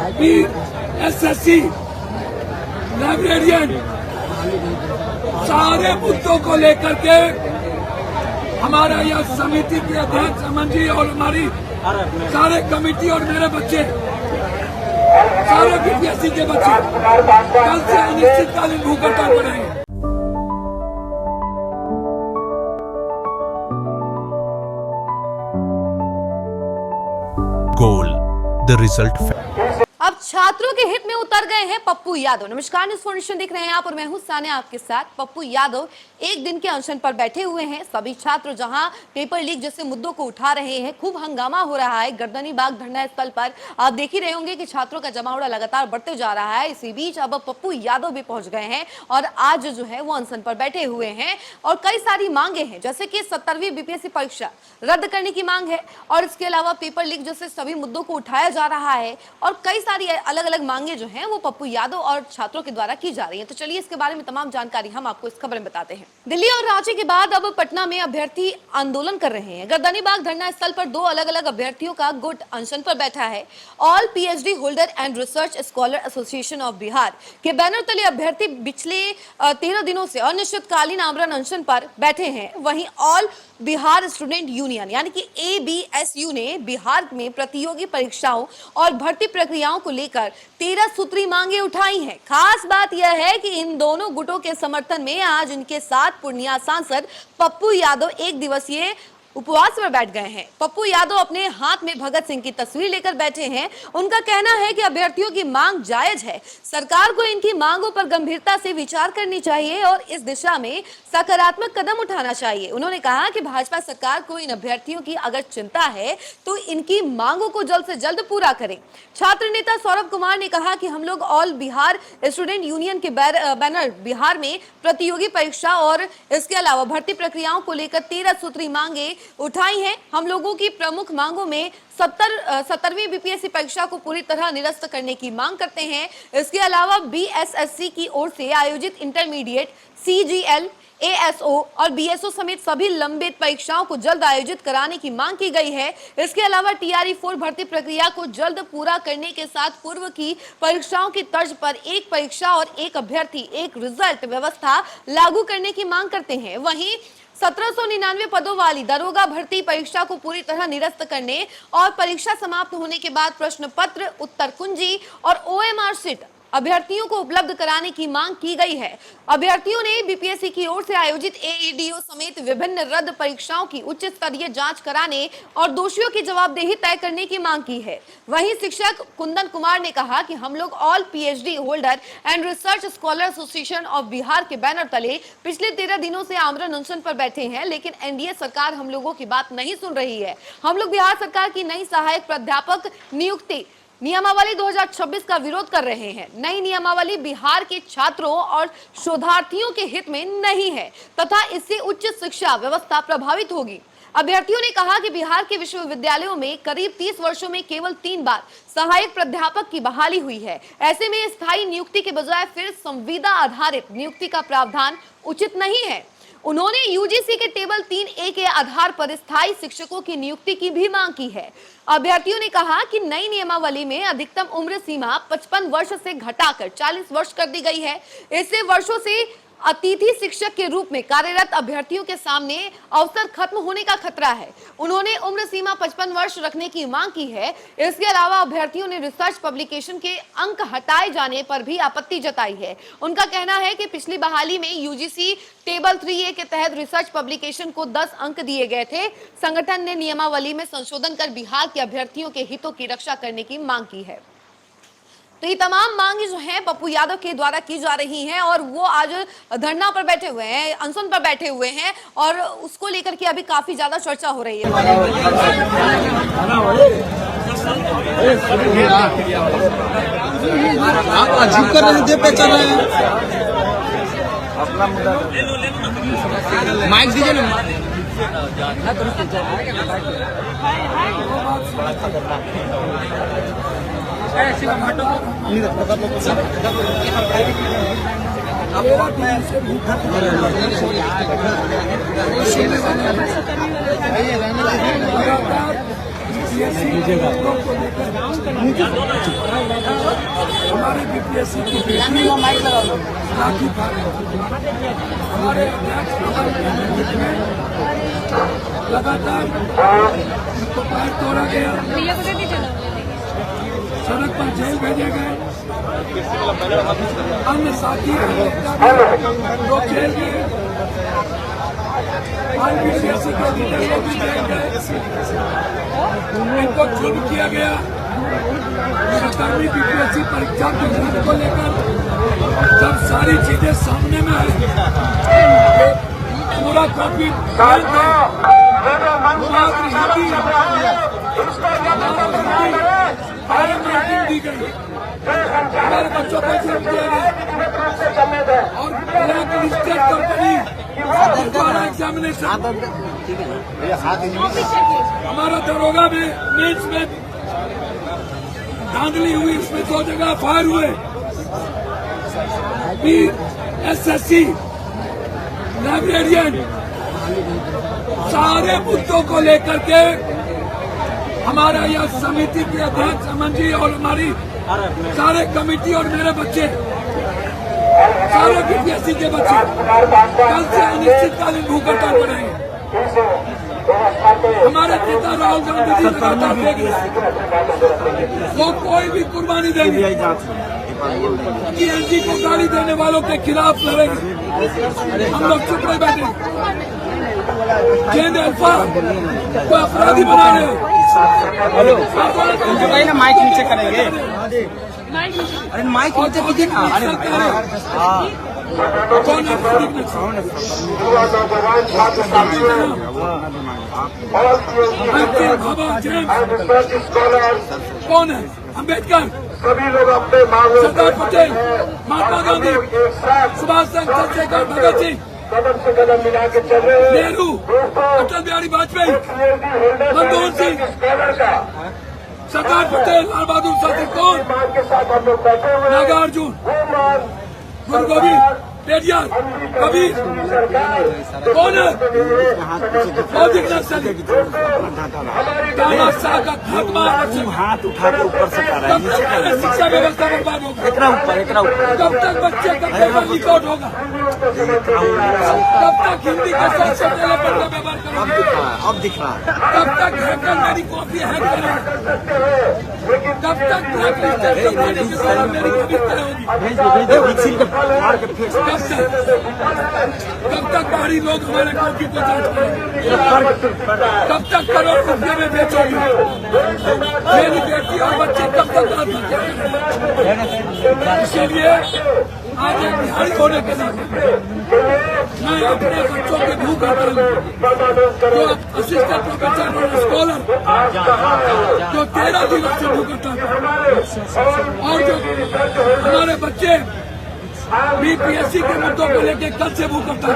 SSC, librarian, सारे मुद्दों को लेकर के हमारा यह समिति के अध्यक्ष अमन जी और हमारी सारे कमेटी और मेरे बच्चे, सारे बीपीएससी के बच्चे कल से अनिश्चितकालीन भूख हड़ताल पर रहेंगे। Goal, the result. अब छात्रों के हित में उतर गए हैं पप्पू यादव। नमस्कार, न्यूज़ फॉर नेशन देख रहे हैं आप और मैं हूं सानिया आपके साथ। पप्पू यादव एक दिन के अनशन पर बैठे हुए हैं। सभी छात्र जहां पेपर लीक जैसे मुद्दों को उठा रहे हैं, खूब हंगामा हो रहा है गर्दनी बाग धरना स्थल पर। आप देख ही रहे होंगे कि छात्रों का जमावड़ा लगातार बढ़ते जा रहा है। इसी बीच अब पप्पू यादव भी पहुंच गए हैं और आज जो है वो अनशन पर बैठे हुए हैं और कई सारी मांगे हैं, जैसे कि 17वीं बीपीएससी परीक्षा रद्द करने की मांग है और इसके अलावा पेपर लीक जैसे सभी मुद्दों को उठाया जा रहा है और कई सारी अलग अलग मांगे जो हैं वो पप्पू यादव और छात्रों के द्वारा की जा रही हैं। तो चलिए इसके बारे में तमाम जानकारी हम आपको इस खबर में बताते हैं। दिल्ली और रांची के बाद अब पटना में अभ्यर्थी आंदोलन कर रहे हैं। गर्दनी बाग धरना स्थल पर दो अलग अलग अभ्यर्थियों का गुट अनशन पर बैठा है। All PhD holder and research scholar association of Bihar के बैनर तले अभ्यर्थी पिछले 13 दिनों से अनिश्चितकालीन आमरण अनशन पर बैठे हैं। वहीं ऑल बिहार स्टूडेंट यूनियन यानी कि ABSU ने बिहार में प्रतियोगी परीक्षाओं और भर्ती प्रक्रियाओं को लेकर 13 सूत्री मांगे उठाई हैं। खास बात यह है कि इन दोनों गुटों के समर्थन में आज इनके साथ पूर्णिया सांसद पप्पू यादव एक दिवसीय उपवास पर बैठ गए हैं। पप्पू यादव अपने हाथ में भगत सिंह की तस्वीर लेकर बैठे हैं। उनका कहना है कि अभ्यर्थियों की मांग जायज है, सरकार को इनकी मांगों पर गंभीरता से विचार करनी चाहिए और इस दिशा में सकारात्मक कदम उठाना चाहिए। उन्होंने कहा कि भाजपा सरकार को इन अभ्यर्थियों की अगर चिंता है तो इनकी मांगों को जल्द से जल्द पूरा करें। छात्र नेता सौरभ कुमार ने कहा कि हम लोग ऑल बिहार स्टूडेंट यूनियन के बैनर बिहार में प्रतियोगी परीक्षा और इसके अलावा भर्ती प्रक्रियाओं को लेकर 13 सूत्री मांगे उठाई हैं। हम लोगों की प्रमुख मांगों में 17वीं बीपीएससी परीक्षा को पूरी तरह निरस्त करने की मांग करते हैं। इसके अलावा BSSC की ओर से आयोजित इंटरमीडिएट, CGL, ASO और BSO समेत सभी लंबित परीक्षाओं को जल्द आयोजित कराने की मांग की गई है। इसके अलावा TRE-4 भर्ती प्रक्रिया को जल्द पूरा करने के साथ पूर्व की परीक्षाओं की तर्ज पर एक परीक्षा और एक अभ्यर्थी एक रिजल्ट व्यवस्था लागू करने की मांग करते हैं। वहीं 1799 पदों वाली दरोगा भर्ती परीक्षा को पूरी तरह निरस्त करने और परीक्षा समाप्त होने के बाद प्रश्न पत्र, उत्तर कुंजी और OMR शीट अभ्यर्थियों को उपलब्ध कराने की मांग की गई है। अभ्यर्थियों ने बीपीएससी की ओर से आयोजित AEDO समेत विभिन्न रद्द परीक्षाओं की उच्च स्तरीय जांच कराने और दोषियों की जवाबदेही तय करने की मांग की है। वहीं शिक्षक कुंदन कुमार ने कहा कि हम लोग all PhD holder and research scholar association of Bihar के बैनर तले पिछले 13 दिनों से आमरण अनशन पर बैठे हैं, लेकिन एनडीए सरकार हम लोगों की बात नहीं सुन रही है। हम लोग बिहार सरकार की नई सहायक प्राध्यापक नियुक्ति नियमावली 2026 का विरोध कर रहे हैं। नई नियमावली बिहार के छात्रों और शोधार्थियों के हित में नहीं है तथा इससे उच्च शिक्षा व्यवस्था प्रभावित होगी। अभ्यर्थियों ने कहा कि बिहार के विश्वविद्यालयों में करीब 30 वर्षों में केवल 3 बार सहायक प्राध्यापक की बहाली हुई है। ऐसे में स्थायी नियुक्ति के बजाय फिर संविदा आधारित नियुक्ति का प्रावधान उचित नहीं है। उन्होंने यूजीसी के टेबल 3A के आधार पर स्थायी शिक्षकों की नियुक्ति की भी मांग की है। अभ्यर्थियों ने कहा कि नई नियमावली में अधिकतम उम्र सीमा 55 वर्ष से घटाकर 40 वर्ष कर दी गई है। इससे वर्षों से अतिथि शिक्षक के रूप में कार्यरत अभ्यर्थियों के सामने अवसर खत्म होने का खतरा है। उन्होंने उम्र सीमा 55 वर्ष रखने की मांग की है। इसके अलावा अभ्यर्थियों ने रिसर्च पब्लिकेशन के अंक हटाए जाने पर भी आपत्ति जताई है। उनका कहना है कि पिछली बहाली में यूजीसी टेबल 3A के तहत रिसर्च पब्लिकेशन को 10 अंक दिए गए थे। संगठन ने नियमावली में संशोधन कर बिहार के अभ्यर्थियों के हितों की रक्षा करने की मांग की है। तो ये तमाम मांगे जो हैं पप्पू यादव के द्वारा की जा रही हैं और वो आज धरना पर बैठे हुए हैं, अनशन पर बैठे हुए हैं और उसको लेकर के अभी काफी ज्यादा चर्चा हो रही है। आप अजीब कर रहे हैं, पे चल रहे हैं। माइक दीजिए ना। हमारे बीपीएससी की बेटी राखी खान हमारे अध्यक्ष लगातार उनको पैर तोड़ा गया, सड़क पर जेल भेजे गए, अन्य साथी लोग जेल गए, बीपीएससी के लीडर लोग भी जेल गए, इनको जुल्म किया गया। सरकारी बीपीएससी परीक्षा के रिजल्ट को लेकर जब सारी चीजें सामने में आई, पूरा कॉपी दी गई, हमारे बच्चों को एग्जाम दिया गया और ब्लैक लिस्टेड कंपनी द्वारा एग्जामिनेशन। हमारा दरोगा में मेंस में धांधली हुई, उसमें 2 जगह फायर हुए। एसएससी लाइब्रेरियन सारे मुद्दों को लेकर के हमारा यह समिति के अध्यक्ष अमन जी और हमारी सारे कमेटी और मेरे बच्चे, सारे बीपीएससी के बच्चे कल से अनिश्चितकालीन भूख हड़ताल पर रहेंगे। हमारे नेता राहुल गांधी जी लगातार देंगे, वो कोई भी कुर्बानी देंगे कि एनजी को गाली देने वालों के खिलाफ लड़ेंगे। हम लोग चुप नहीं बैठे। जेन अल्फा को अपराधी बना रहे हो, ना माइक नीचे करेंगे। अरे माइक नीचे कीजिए ना। कौन है कौन है? अम्बेडकर, सभी लोग अपने मांगों सरदार पटेल, महात्मा गांधी, सुभाष चंद्र चंद्रशेखर, भगत सिंह, कदम से कदम मिला के चल रहे हैं। नेहरू, अटल बिहारी वाजपेयी, मनमोहन सिंह, सरदार पटेल, लाल बहादुर शास्त्री, कौन? मांग के साथ हम लोग बैठे हुए हैं। नागार्जुन, वो मांग गुरु गोविंद, पेरियार, कबीर, कौन है? बौद्धिक नक्सली, तानाशाह का खात्मा, हाथ उठा के ऊपर से कर रहा है। शिक्षा व्यवस्था बर्बाद होगी। एकरा ऊपर कब तक बच्चे का पेपर लीक आउट होगा? कब तक हिंदी के साथ पहले पढ़ना व्यवहार करोगे? अब दिख रहा है। कब तक हैकर मेरी कॉपी हैक करेंगे? कब तक ब्लैक लिस्टेड कंपनी के द्वारा मेरी कॉपी तय होगी? कब तक बाहरी लोग हमारे कॉपी को जांच करेंगे? कब तक करोड़ रुपये में बेचोगे? मेरी बेटी और बच्चे कब तक आत्महत्या करेंगे? इसके लिए आज एक बिहारी होने के नाते मैं अपने बच्चों के भूख हड़ताल जो असिस्टेंट प्रोफेसर और स्कॉलर जो 13 दिनों से भूख हड़ताल और जो हमारे बच्चे बीपीएससी के मुद्दों को लेकर कल से भूख हड़ताल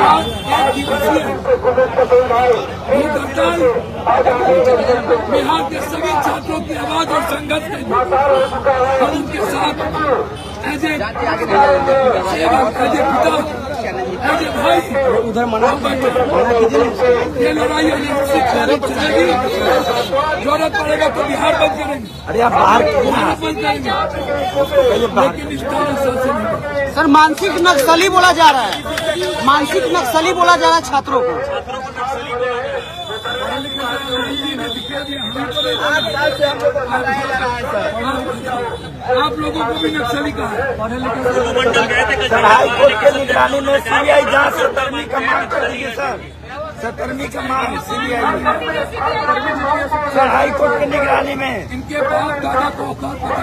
आज 1 दिवसीय भूख हड़ताल बिहार के सभी छात्रों की आवाज और संघर्ष के लिए हम उनके साथ एज ए सेवक, एज ए पिता, एज ए भाई उधर मना ये लड़ाई चलेगी। जरूरत पड़ेगा तो बिहार बंद करेंगे। अरे आप बाहर बिहार बंद करेंगे, लेकिन इस तरह शासन नहीं। सर, मानसिक नक्सली बोला जा रहा है। मानसिक नक्सली बोला जा रहा है छात्रों को। आप लोगों को भी नक्सली कहा है। हाई कोर्ट के निगरानी में सीबीआई जांच 17वीं का मांग कर दी है सर। 17वीं का मांग सीबीआई में सर, हाई कोर्ट के निगरानी में। इनके बाप दादा को औकात पता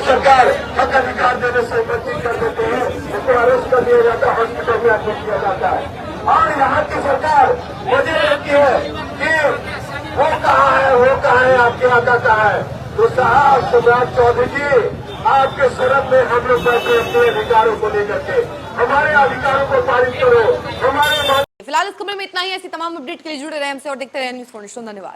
सरकार हक अधिकार देने से वंचित कर देते हैं, उसको अरेस्ट कर दिया जाता है, हॉस्पिटल में एडमिट किया जाता है। और यहाँ की सरकार वजह रहती है कि वो कहाँ है आपके यहाँ कहाँ है। तो साहब शिवराज चौधरी जी, आपके शरण में हम लोग बैठे अपने अधिकारों को लेकर के, हमारे अधिकारों को पारित करो। हमारे फिलहाल इस खबर में इतना ही। ऐसी तमाम अपडेट के लिए जुड़े रहे हमसे और देखते रहे न्यूज़ 24। धन्यवाद।